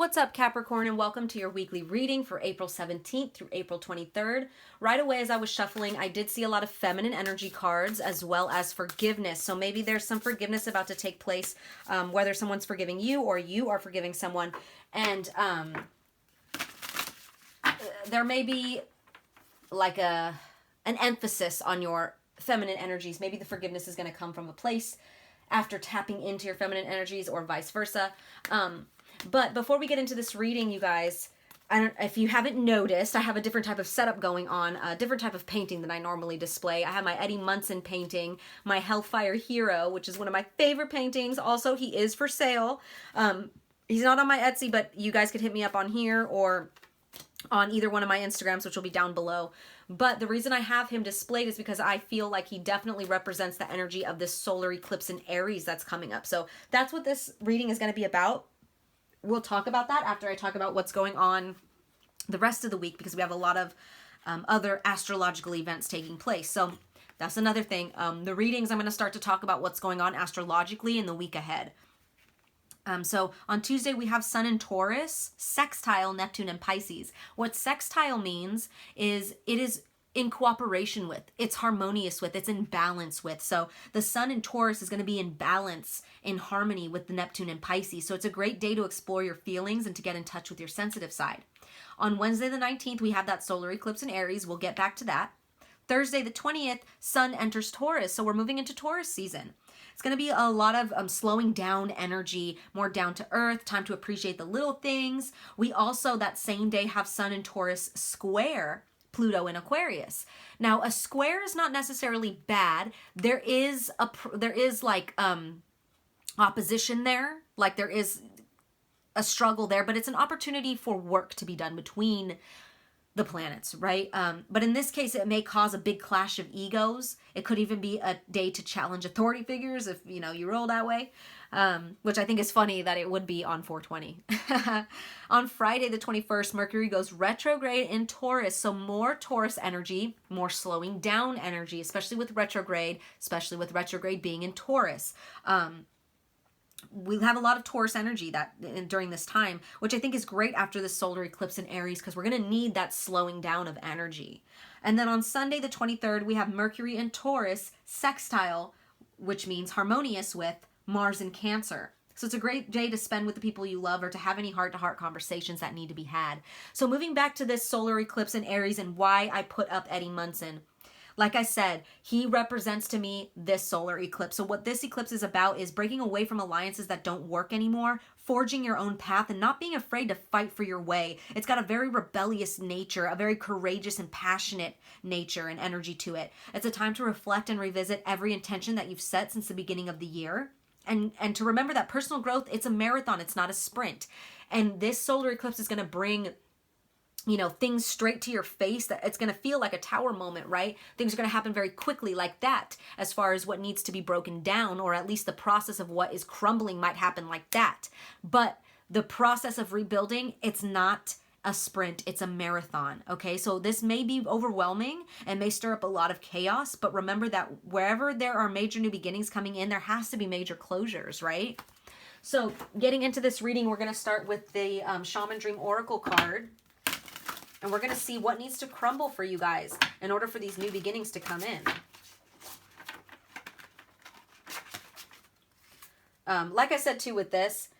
What's up, Capricorn, and welcome to your weekly reading for April 17th through April 23rd. Right away, as I was shuffling, I did see a lot of feminine energy cards as well as forgiveness. So maybe there's some forgiveness about to take place, whether someone's forgiving you or you are forgiving someone. And there may be like an emphasis on your feminine energies. Maybe the forgiveness is going to come from a place after tapping into your feminine energies or vice versa. But before we get into this reading, you guys, if you haven't noticed, I have a different type of setup going on, a different type of painting than I normally display. I have my Eddie Munson painting, my Hellfire Hero, which is one of my favorite paintings. Also, he is for sale. He's not on my Etsy, but you guys could hit me up on here or on either one of my Instagrams, which will be down below. But the reason I have him displayed is because I feel like he definitely represents the energy of this solar eclipse in Aries that's coming up. So that's what this reading is going to be about. We'll talk about that after I talk about what's going on the rest of the week, because we have a lot of other astrological events taking place. So that's another thing. The readings, I'm going to start to talk about what's going on astrologically in the week ahead. So on Tuesday, we have Sun in Taurus, sextile Neptune and Pisces. What sextile means is it is in cooperation with, it's harmonious with, it's in balance with. So the Sun in Taurus is going to be in balance, in harmony with the Neptune and Pisces. So it's a great day to explore your feelings and to get in touch with your sensitive side. On Wednesday the 19th, we have that solar eclipse in Aries. We'll get back to that. Thursday the 20th, Sun enters Taurus. So we're moving into Taurus season. It's going to be a lot of slowing down energy, more down to earth, time to appreciate the little things. We also, that same day, have Sun in Taurus square Pluto in Aquarius. Now, a square is not necessarily bad. There is like opposition there, like there is a struggle there, but it's an opportunity for work to be done between the planets, right? But in this case, it may cause a big clash of egos. It could even be a day to challenge authority figures if, you roll that way, which I think is funny that it would be on 420. On Friday, the 21st, Mercury goes retrograde in Taurus. So more Taurus energy, more slowing down energy, especially with retrograde being in Taurus. We have a lot of Taurus energy during this time, which I think is great after the solar eclipse in Aries, because we're going to need that slowing down of energy. And then on Sunday, the 23rd, we have Mercury in Taurus sextile, which means harmonious with Mars in Cancer. So it's a great day to spend with the people you love or to have any heart-to-heart conversations that need to be had. So moving back to this solar eclipse in Aries and why I put up Eddie Munson. Like I said, he represents to me this solar eclipse. So what this eclipse is about is breaking away from alliances that don't work anymore, forging your own path, and not being afraid to fight for your way. It's got a very rebellious nature, a very courageous and passionate nature and energy to it. It's a time to reflect and revisit every intention that you've set since the beginning of the year. And to remember that personal growth, it's a marathon, it's not a sprint. And this solar eclipse is going to bring things straight to your face. That it's going to feel like a tower moment, right? Things are going to happen very quickly like that, as far as what needs to be broken down, or at least the process of what is crumbling might happen like that. But the process of rebuilding, it's not a sprint, it's a marathon, okay? So this may be overwhelming and may stir up a lot of chaos, but remember that wherever there are major new beginnings coming in, there has to be major closures, right? So getting into this reading, we're going to start with the Shaman Dream Oracle card. And we're going to see what needs to crumble for you guys in order for these new beginnings to come in. Like I said, too, with this,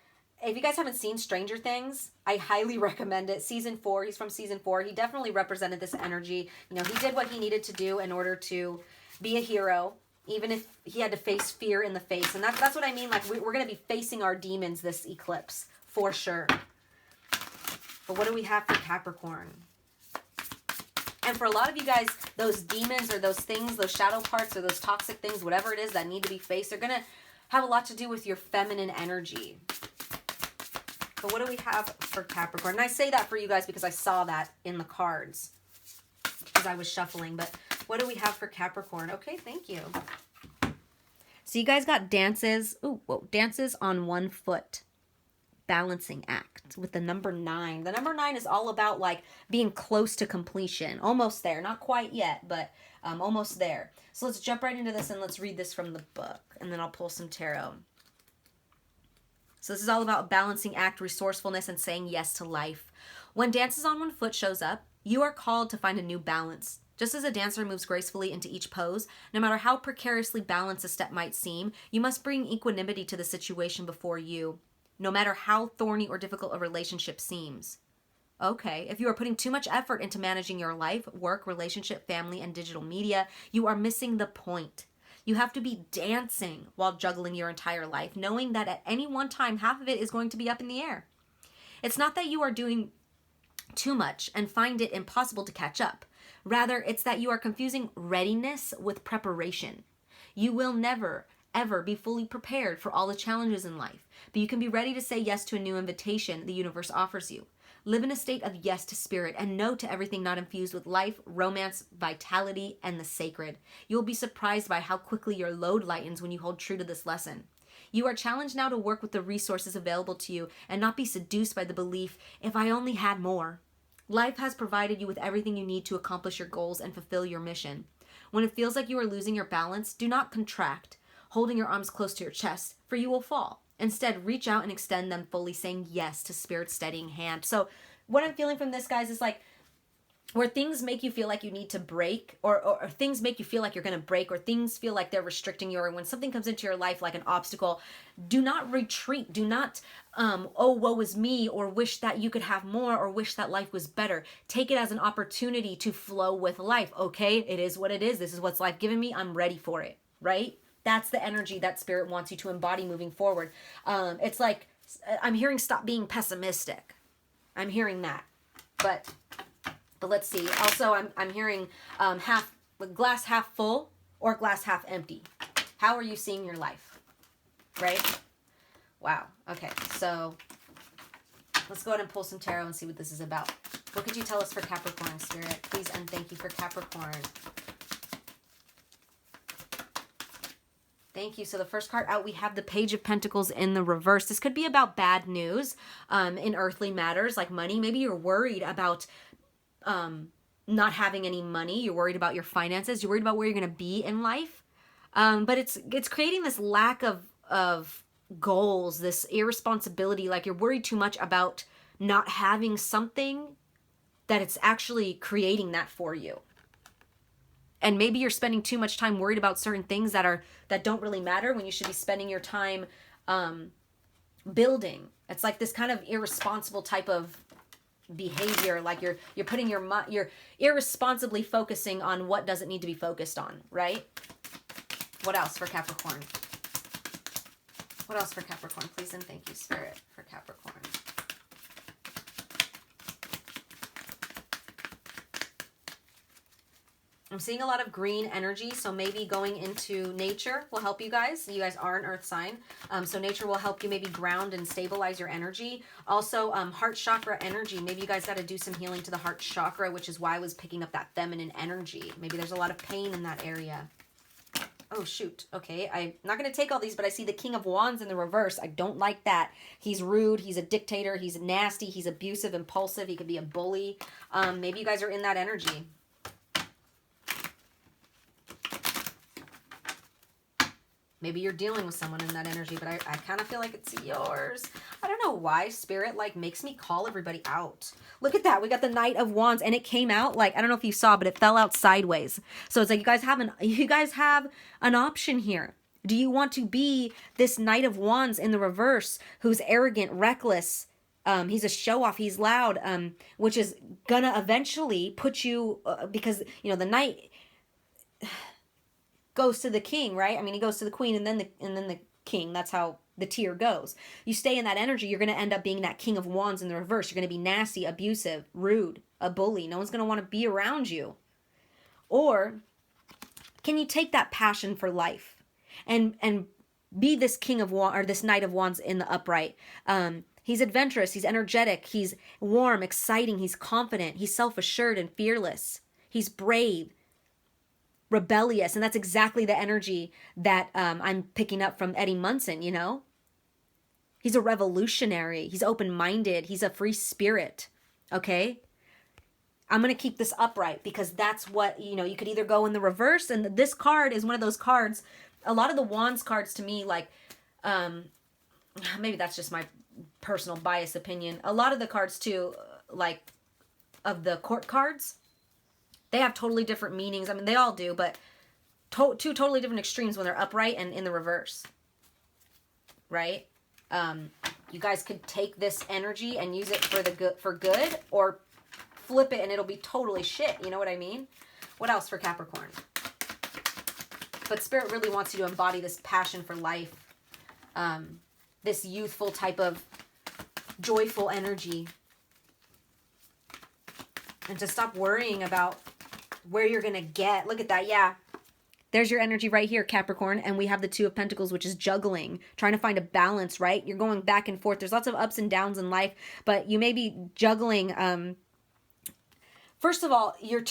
if you guys haven't seen Stranger Things, I highly recommend it. Season 4, he's from Season 4. He definitely represented this energy. He did what he needed to do in order to be a hero, even if he had to face fear in the face. And that's what I mean. Like, we're going to be facing our demons this eclipse, for sure. But what do we have for Capricorn? And for a lot of you guys, those demons or those things, those shadow parts or those toxic things, whatever it is that need to be faced, they're going to have a lot to do with your feminine energy. But what do we have for Capricorn? And I say that for you guys because I saw that in the cards as I was shuffling. But what do we have for Capricorn? Okay, thank you. So you guys got dances. Ooh, whoa, dances on one foot. Balancing act with the number 9. The number 9 is all about like being close to completion. Almost there. Not quite yet, but almost there. So let's jump right into this and let's read this from the book. And then I'll pull some tarot. So this is all about balancing act, resourcefulness, and saying yes to life. When Dances on One Foot shows up, you are called to find a new balance. Just as a dancer moves gracefully into each pose, no matter how precariously balanced a step might seem, you must bring equanimity to the situation before you, no matter how thorny or difficult a relationship seems. Okay, if you are putting too much effort into managing your life, work, relationship, family, and digital media, you are missing the point. You have to be dancing while juggling your entire life, knowing that at any one time, half of it is going to be up in the air. It's not that you are doing too much and find it impossible to catch up. Rather, it's that you are confusing readiness with preparation. You will never, ever be fully prepared for all the challenges in life, but you can be ready to say yes to a new invitation the universe offers you. Live in a state of yes to spirit and no to everything not infused with life, romance, vitality, and the sacred. You will be surprised by how quickly your load lightens when you hold true to this lesson. You are challenged now to work with the resources available to you and not be seduced by the belief, if I only had more. Life has provided you with everything you need to accomplish your goals and fulfill your mission. When it feels like you are losing your balance, do not contract, holding your arms close to your chest, for you will fall. Instead, reach out and extend them fully, saying yes to Spirit's steadying hand. So what I'm feeling from this, guys, is like where things make you feel like you need to break, or things make you feel like you're going to break, or things feel like they're restricting you, or when something comes into your life like an obstacle, do not retreat. Do not, oh, woe is me, or wish that you could have more, or wish that life was better. Take it as an opportunity to flow with life. Okay, it is what it is. This is what's life given me. I'm ready for it, right? That's the energy that Spirit wants you to embody moving forward. It's like, I'm hearing stop being pessimistic. I'm hearing that. But let's see. Also, I'm hearing glass half full or glass half empty. How are you seeing your life? Right? Wow. Okay. So let's go ahead and pull some tarot and see what this is about. What could you tell us for Capricorn, Spirit? Please and thank you for Capricorn. Thank you. So the first card out, we have the Page of Pentacles in the reverse. This could be about bad news in earthly matters like money. Maybe you're worried about not having any money. You're worried about your finances. You're worried about where you're going to be in life. But it's creating this lack of goals, this irresponsibility. Like you're worried too much about not having something that it's actually creating that for you. And maybe you're spending too much time worried about certain things that don't really matter when you should be spending your time building. It's like this kind of irresponsible type of behavior, like you're putting you're irresponsibly focusing on what doesn't need to be focused on, right? What else for Capricorn? What else for Capricorn? Please and thank you, Spirit, for Capricorn. I'm seeing a lot of green energy, so maybe going into nature will help you guys. You guys are an earth sign, so nature will help you maybe ground and stabilize your energy. Also, heart chakra energy. Maybe you guys got to do some healing to the heart chakra, which is why I was picking up that feminine energy. Maybe there's a lot of pain in that area. Oh, shoot. Okay, I'm not going to take all these, but I see the King of Wands in the reverse. I don't like that. He's rude. He's a dictator. He's nasty. He's abusive, impulsive. He could be a bully. Maybe you guys are in that energy. Maybe you're dealing with someone in that energy, but I kind of feel like it's yours. I don't know why Spirit like makes me call everybody out. Look at that. We got the Knight of Wands and it came out like, I don't know if you saw, but it fell out sideways. So it's like you guys have an option here. Do you want to be this Knight of Wands in the reverse who's arrogant, reckless? He's a show-off. He's loud, which is gonna eventually put you, because, you know, the Knight goes to the king, right? I mean, he goes to the queen and then the king. That's how the tier goes. You stay in that energy, you're going to end up being that King of Wands in the reverse. You're going to be nasty, abusive, rude, a bully. No one's going to want to be around you. Or can you take that passion for life and be this King of Wands, or this Knight of Wands in the upright? He's adventurous, he's energetic, he's warm, exciting, he's confident, he's self-assured and fearless. He's brave, rebellious, and that's exactly the energy that I'm picking up from Eddie Munson, you know? He's a revolutionary. He's open-minded. He's a free spirit, okay? I'm going to keep this upright because that's what, you know, you could either go in the reverse, and this card is one of those cards. A lot of the Wands cards to me, like, maybe that's just my personal bias opinion. A lot of the cards too, like of the court cards, they have totally different meanings. I mean, they all do, but two totally different extremes when they're upright and in the reverse, right? You guys could take this energy and use it for good, or flip it and it'll be totally shit. You know what I mean? What else for Capricorn? But Spirit really wants you to embody this passion for life, this youthful type of joyful energy, and to stop worrying about where you're gonna get. Look at that. Yeah, there's your energy right here, Capricorn. And we have the Two of Pentacles, which is juggling, trying to find a balance, right? You're going back and forth. There's lots of ups and downs in life, but you may be juggling. First of all, you're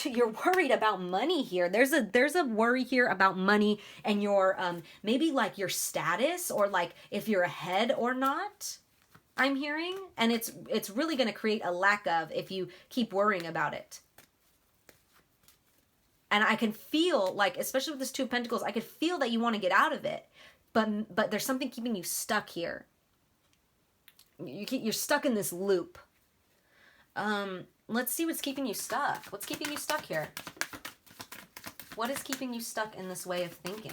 worried about money here. There's a worry here about money and your maybe like your status, or like if you're ahead or not. I'm hearing, and it's really going to create a lack of if you keep worrying about it. And I can feel like, especially with this Two of Pentacles, I could feel that you want to get out of it, but there's something keeping you stuck here. You're stuck in this loop. Let's see what's keeping you stuck. What's keeping you stuck here? What is keeping you stuck in this way of thinking?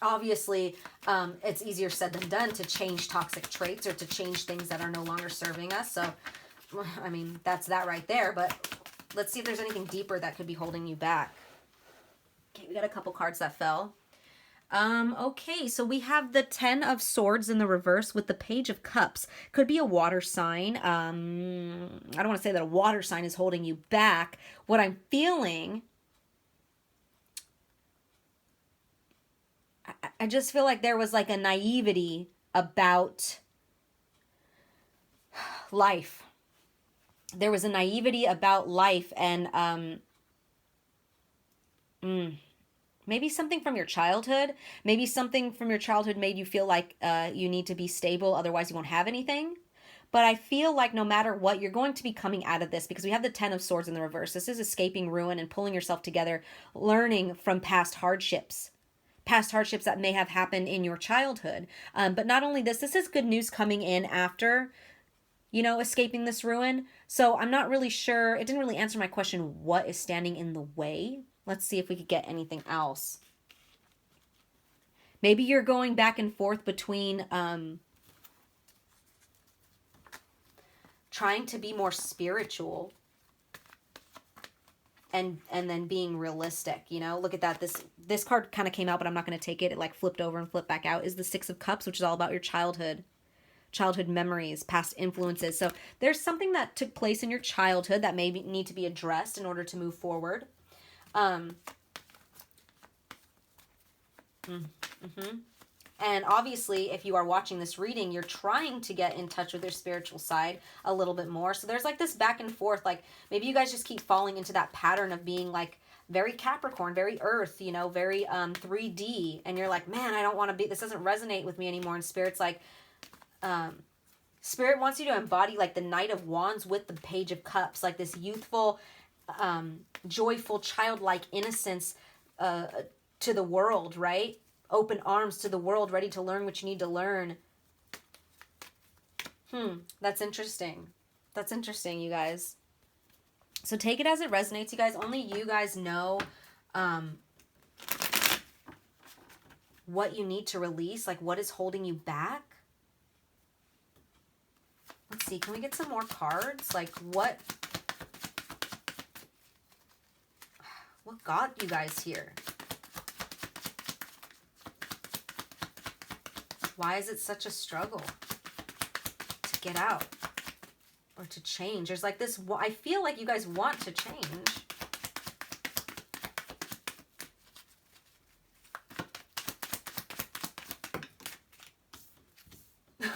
Obviously, it's easier said than done to change toxic traits or to change things that are no longer serving us. So, I mean, that's that right there. But let's see if there's anything deeper that could be holding you back. Okay, we got a couple cards that fell. Okay, so we have the Ten of Swords in the reverse with the Page of Cups. Could be a water sign. I don't want to say that a water sign is holding you back. What I'm feeling, I just feel like there was like a naivety about life. There was a naivety about life, and maybe something from your childhood. Maybe something from your childhood made you feel like you need to be stable, otherwise you won't have anything. But I feel like no matter what, you're going to be coming out of this, because we have the Ten of Swords in the reverse. This is escaping ruin and pulling yourself together, learning from past hardships that may have happened in your childhood. But not only this is good news coming in after, escaping this ruin. So I'm not really sure. It didn't really answer my question, what is standing in the way? Let's see if we could get anything else. Maybe you're going back and forth between trying to be more spiritual and then being realistic, Look at that. This card kind of came out, but I'm not going to take it. It like flipped over and flipped back out. Is the Six of Cups, which is all about your childhood memories, past influences. So there's something that took place in your childhood that may need to be addressed in order to move forward. And obviously, if you are watching this reading, you're trying to get in touch with your spiritual side a little bit more. So there's like this back and forth, like maybe you guys just keep falling into that pattern of being like very Capricorn, very earth, very 3D. And you're like, man, I don't want to be, this doesn't resonate with me anymore. And Spirit's like, Spirit wants you to embody like the Knight of Wands with the Page of Cups, like this youthful, joyful, childlike innocence to the world, right? Open arms to the world, ready to learn what you need to learn. That's interesting. That's interesting, you guys. So take it as it resonates, you guys. Only you guys know what you need to release, like what is holding you back. Let's see, can we get some more cards? Like what got you guys here? Why is it such a struggle to get out or to change? There's like this, I feel like you guys want to change.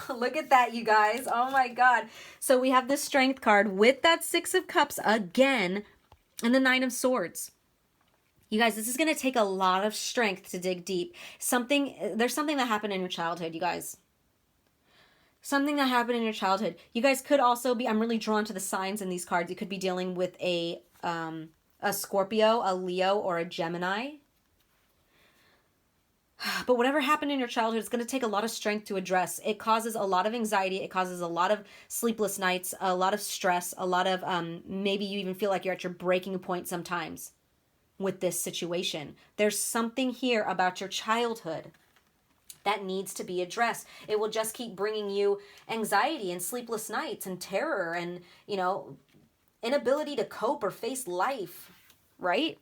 Look at that, you guys. Oh my God. So we have the Strength card with that Six of Cups again and the Nine of Swords. You guys, this is going to take a lot of strength to dig deep. There's something that happened in your childhood, you guys. Something that happened in your childhood. You guys could also be, I'm really drawn to the signs in these cards. You could be dealing with a Scorpio, a Leo, or a Gemini. But whatever happened in your childhood, it's going to take a lot of strength to address. It causes a lot of anxiety. It causes a lot of sleepless nights, a lot of stress, a lot of maybe you even feel like you're at your breaking point sometimes with this situation. There's something here about your childhood that needs to be addressed. It will just keep bringing you anxiety and sleepless nights and terror and, inability to cope or face life, right?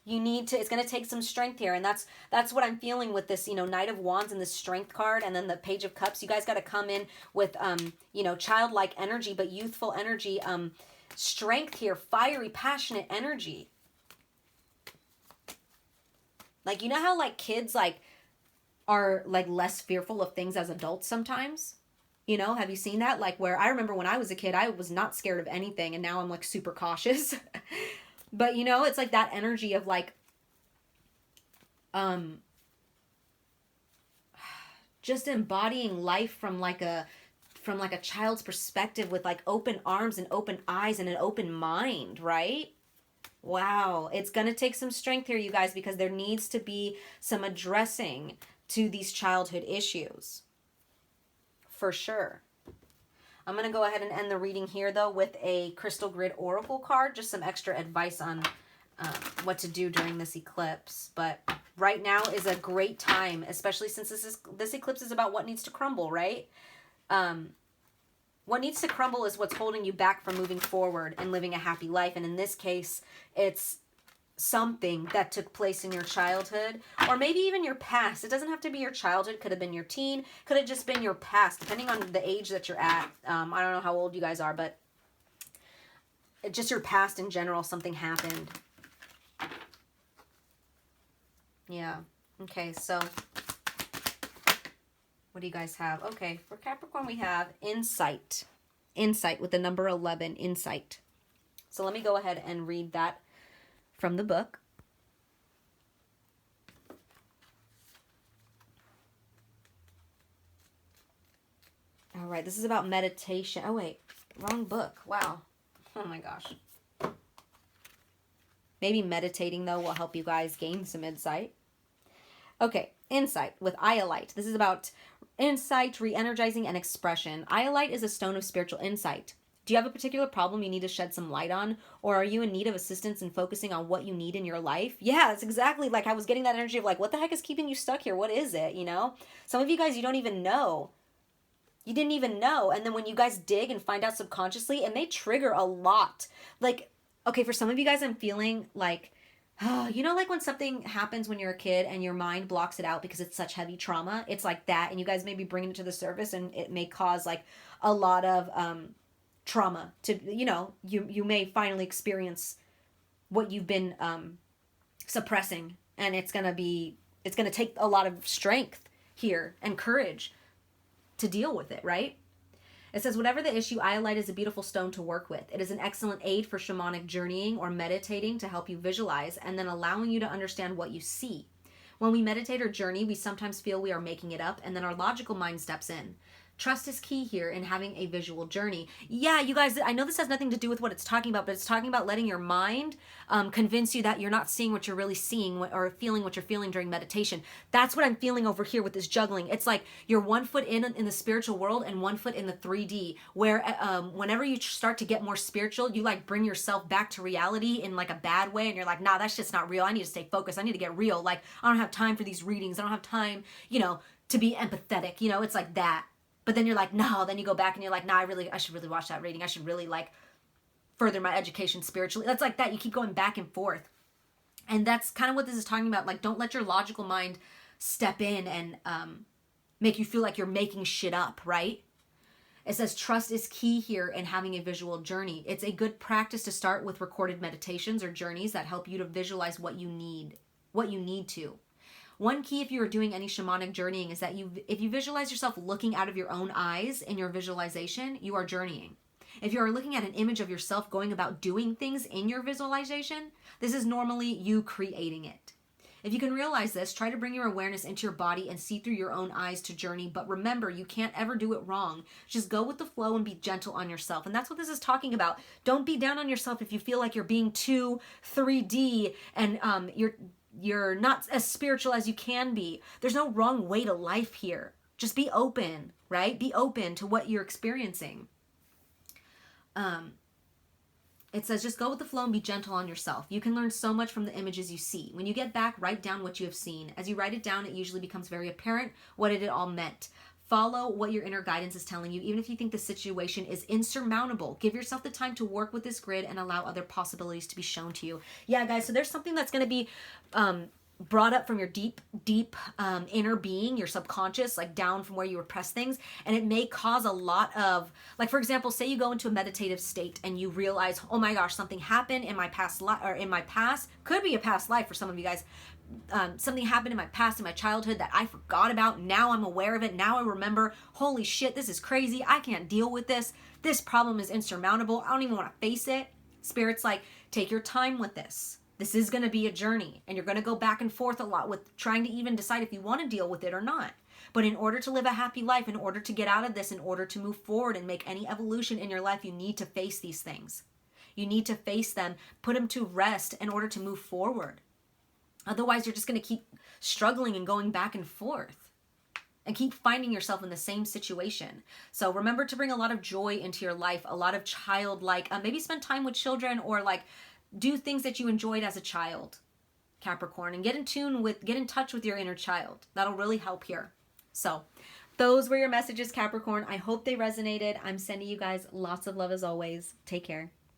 You need to, it's going to take some strength here. And that's what I'm feeling with this, Knight of Wands and the Strength card and then the Page of Cups. You guys got to come in with, childlike energy, but youthful energy, strength here, fiery, passionate energy. Like, you know how like kids are like less fearful of things as adults sometimes? Have you seen that? Like where I remember when I was a kid, I was not scared of anything and now I'm like super cautious. But it's like that energy of like just embodying life from like a child's perspective with like open arms and open eyes and an open mind, right? Wow, it's going to take some strength here, you guys, because there needs to be some addressing to these childhood issues. For sure. I'm going to go ahead and end the reading here, though, with a Crystal Grid Oracle card. Just some extra advice on what to do during this eclipse. But right now is a great time, especially since this eclipse is about what needs to crumble, right? What needs to crumble is what's holding you back from moving forward and living a happy life. And in this case, it's something that took place in your childhood or maybe even your past. It doesn't have to be your childhood. Could have been your teen. Could have just been your past, depending on the age that you're at. I don't know how old you guys are, but just your past in general, something happened. Yeah. Okay, so what do you guys have? Okay, for Capricorn, we have insight. Insight with the number 11, insight. So let me go ahead and read that from the book. All right, this is about meditation. Oh, wait, wrong book. Wow. Oh, my gosh. Maybe meditating, though, will help you guys gain some insight. Okay, insight with Iolite. This is about insight, re-energizing, and expression. Iolite is a stone of spiritual insight. Do you have a particular problem you need to shed some light on? Or are you in need of assistance in focusing on what you need in your life? Yeah, it's exactly like I was getting that energy of like, what the heck is keeping you stuck here? What is it, Some of you guys, you don't even know. You didn't even know. And then when you guys dig and find out subconsciously, it may trigger a lot. Like, okay, for some of you guys, I'm feeling like, like when something happens when you're a kid and your mind blocks it out because it's such heavy trauma. It's like that. And you guys may be bringing it to the surface and it may cause like a lot of trauma to, you may finally experience what you've been suppressing. And it's going to take a lot of strength here and courage to deal with it, right? It says, whatever the issue, Iolite is a beautiful stone to work with. It is an excellent aid for shamanic journeying or meditating to help you visualize and then allowing you to understand what you see. When we meditate or journey, we sometimes feel we are making it up and then our logical mind steps in. Trust is key here in having a visual journey. Yeah, you guys, I know this has nothing to do with what it's talking about, but it's talking about letting your mind convince you that you're not seeing what you're really seeing or feeling what you're feeling during meditation. That's what I'm feeling over here with this juggling. It's like you're 1 foot in the spiritual world and 1 foot in the 3D, where whenever you start to get more spiritual, you like bring yourself back to reality in like a bad way. And you're like, nah, that's just not real. I need to stay focused. I need to get real. Like, I don't have time for these readings. I don't have time, to be empathetic. It's like that. But then you're like, no, then you go back and you're like, nah, I should really watch that reading. I should really like further my education spiritually. That's like that. You keep going back and forth. And that's kind of what this is talking about. Like, don't let your logical mind step in and make you feel like you're making shit up, right? It says trust is key here in having a visual journey. It's a good practice to start with recorded meditations or journeys that help you to visualize what you need to. One key if you are doing any shamanic journeying is that if you visualize yourself looking out of your own eyes in your visualization, you are journeying. If you are looking at an image of yourself going about doing things in your visualization, this is normally you creating it. If you can realize this, try to bring your awareness into your body and see through your own eyes to journey. But remember, you can't ever do it wrong. Just go with the flow and be gentle on yourself. And that's what this is talking about. Don't be down on yourself if you feel like you're being too 3D and you're you're not as spiritual as you can be. There's no wrong way to life here. Just be open, right? Be open to what you're experiencing. It says, just go with the flow and be gentle on yourself. You can learn so much from the images you see. When you get back, write down what you have seen. As you write it down, it usually becomes very apparent what it all meant. Follow what your inner guidance is telling you, even if you think the situation is insurmountable. Give yourself the time to work with this grid and allow other possibilities to be shown to you. Yeah, guys, so there's something that's going to be brought up from your deep inner being, your subconscious, like down from where you repress things, and it may cause a lot of, like, for example, say you go into a meditative state and you realize, oh my gosh, something happened in my past life, or in my past, could be a past life for some of you guys. Something happened in my past, in my childhood, that I forgot about. Now I'm aware of it. Now I remember, holy shit, this is crazy. I can't deal with this. This problem is insurmountable. I don't even want to face it. Spirit's like, take your time with this. This is going to be a journey, and you're going to go back and forth a lot with trying to even decide if you want to deal with it or not. But in order to live a happy life, in order to get out of this, in order to move forward and make any evolution in your life, you need to face these things. You need to face them, put them to rest in order to move forward. Otherwise, you're just going to keep struggling and going back and forth and keep finding yourself in the same situation. So remember to bring a lot of joy into your life, a lot of childlike, maybe spend time with children, or like do things that you enjoyed as a child, Capricorn, and get in touch with your inner child. That'll really help here. So those were your messages, Capricorn. I hope they resonated. I'm sending you guys lots of love as always. Take care.